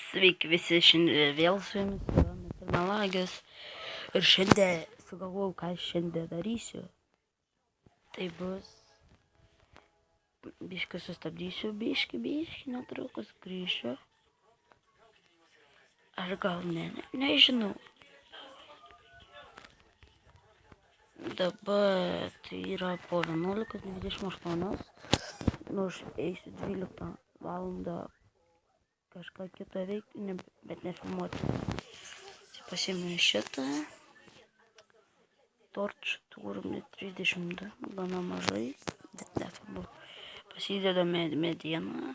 Sveiki visi, šiandien vėl su jumis yra Melagis. Ir šiandien sugalvojau, ką šiandien darysiu. Tai bus... Biškai sustabdysiu, biškai, netrukus grįšiu. Ar gal nežinau. Dabar tai yra po 11:28. Nu, aš eisiu 12 valandą kažką kitą veikti, bet nefilmuoti. Pasiėmiau šitą. Torč turime 32, gana mažai, bet nefilmuoju. Pasidedame medieną.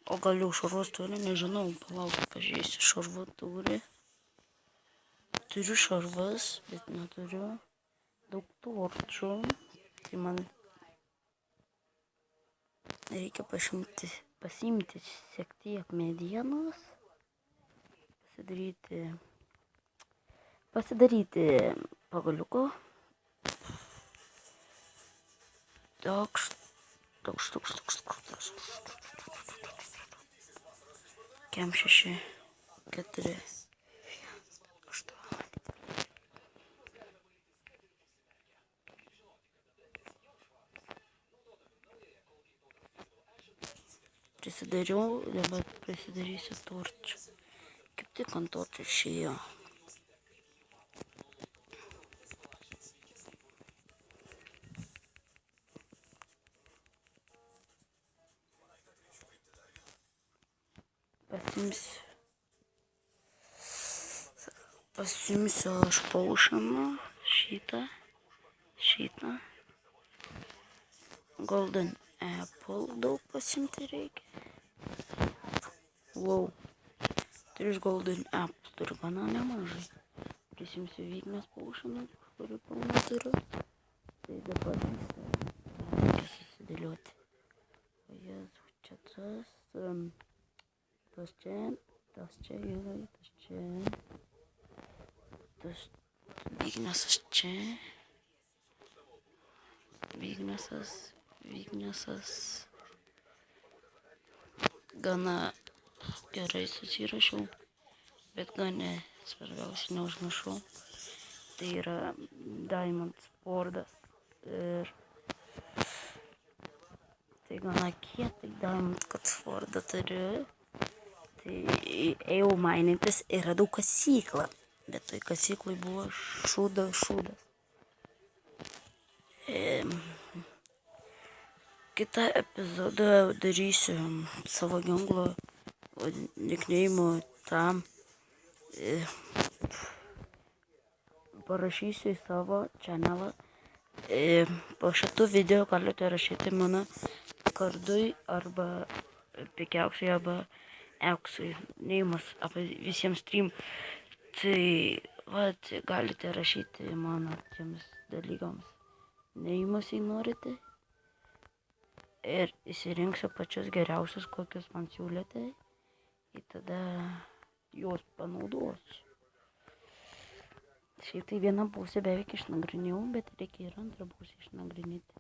O gal jau šarvos turi, nežinau, palauk, pažiūrėsiu, šarvų turi. Turiu šarvas, bet neturiu daug torčių. Tai man reikia pasiimti šiek tiek medienos. Pasidaryti pagaliuko. Toks. Kem 6, 4, 8. Prisidariau, dabar prisidarysiu torčių. Kaip tik ant torčių išėjo. Pasiimsiu aš paušaną, šitą. Golden Apple daug pasiimti reikia. Wow. 3 Golden Apple turiu gana nemažai. Prisimsiu Vygnos paušaną, kurį pilną turiu. Tai dabar reikia susidėlioti. O Jėzu, čia tas čia yra, tas čia. Tas Vygnasas čia. Vygnasas. Gana gerai susirašiau, bet gana svarbiausia neužmiršau. Tai yra Diamond Sportas. Ir tai gana kietai Diamond Sportą turiu. Tai ėjau mainytis ir radau kasyklą. Bet toj kasyklai buvo šūdas. Kitą epizodą darysiu savo ginklo nickname'u tam. Parašysiu į savo channelą. Po šitų video galite rašyti mano kardui arba pikiausiai arba Eksui. Neimas apie visiems trim. Tai vat, galite rašyti mano tiems dalykams neimus, jei norite. Ir įsirinksiu pačius geriausius, kokius man siūlėte. Ir tada juos panaudosiu. Šiaip tai vieną pusę beveik išnagrinėjau, bet reikia ir antrą pusę išnagrinėti.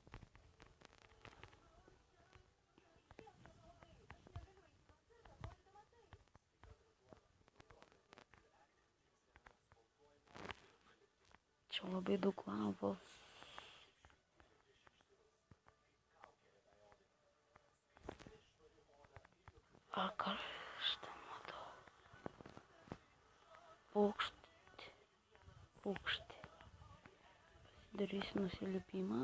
Čia labai daug lavos. Karštą matau. Paukštį. Pasidarysiu nusilipimą.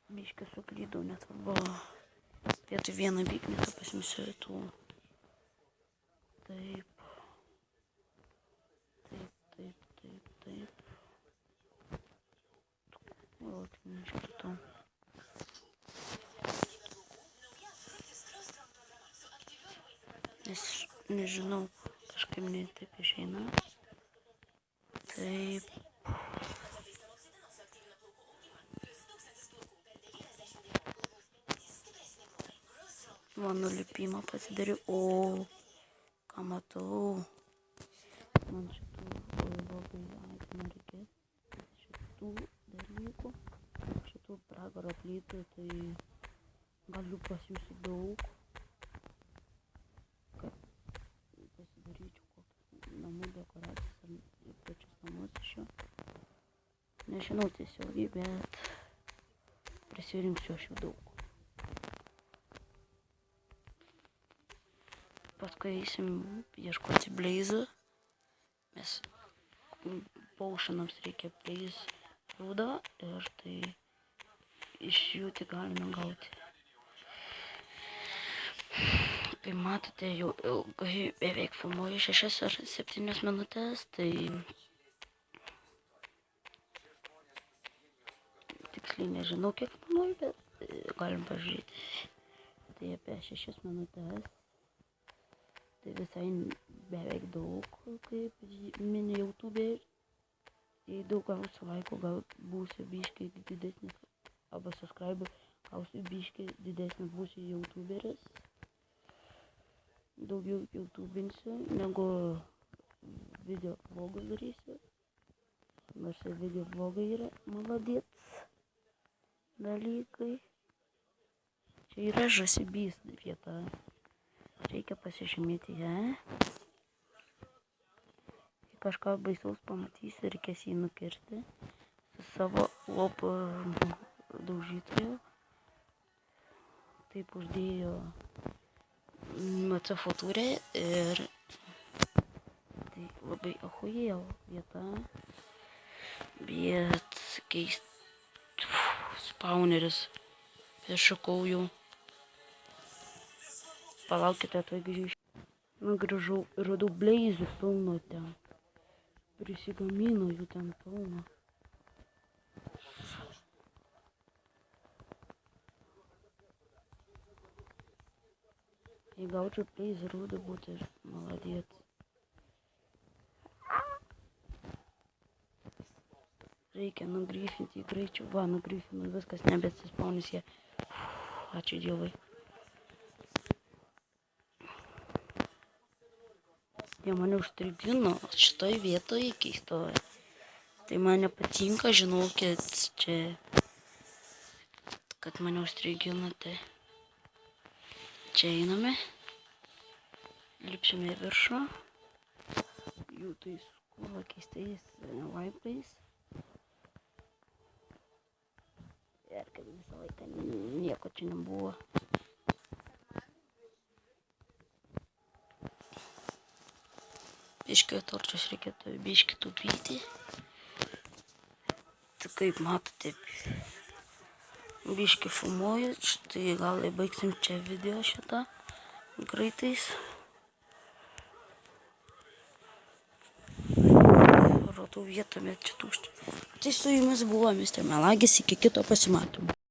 Biškai suklydau, net buvo vietoj vieną Vygnasą pasimsiu tų. Taip. O, tai neiškritau. Nes nežinau, kažkaip ne taip išeina. Taip. Mano lipimą pasidariau. O, ką matau. Man šitų labai nereikės. Šitų dalykų. porą plytų, tai galiu pasiūsti daug, kad pasidaryčiau kokias namų dekoracijas ar pačius namus iš jo. Nežinau tiesiogiai, bet prisirinksiu aš jų daug. Paskui eisim ieškoti bleizų. Mes paušanams reikia bleiz rūdo ir tai iš jų tik galime gauti. Kaip matote, jau ilgai beveik filmuoju 6 ar 7 minutės, tai tiksliai nežinau kiek filmuoju, bet galim pažiūrėti. Tai apie 6 minutės. Tai visai beveik daug, kaip mini YouTuber. Jei daug gausiu laiko, gal būsiu biškai didesnis, arba subscribe, gausiu biškai didesnis, būsiu YouTuberis. Daugiau YouTubinsiu, negu video vlogus darysiu. Nors video vlogai yra maladėts dalykai. Čia yra žąsibys vieta. Reikia pasižymėti ją. Jei kažką baisaus pamatysi, reikės jį nukirsti su savo lopų daužytoju. Taip uždėjo MC Future ir tai labai ahujėl vieta. Bet keist spawneris piešakau. Palaukite, tuoj grįžtu. Grįžau ir radau bleizų pilno ten. Prisigamino jų ten pilno. Jei gaučiau bleizų rūdą, būtų ir maladėt. Reikia nugryfinti į greičiau. Va, nugrifinu, viskas nebesispaunis jie. Ačiū Dievui. Jie mane užstrigino šitoj vietoje keistoje. Tai man nepatinka, žinokit, čia, kad mane užstrigino, tai čia einame, lipsime į viršų, jų tais kūlo keistais laiptais. Ir kad visą laiką nieko čia nebuvo. Biškio torčius reikėtų biškį taupyti. Tai kaip matote, biškį filmuoju, štai gal baigsim čia video šitą greitais. Rodau vietą, bet čia tuščia. Tai su jumis buvo Mr. Melagis, iki kito pasimatymo.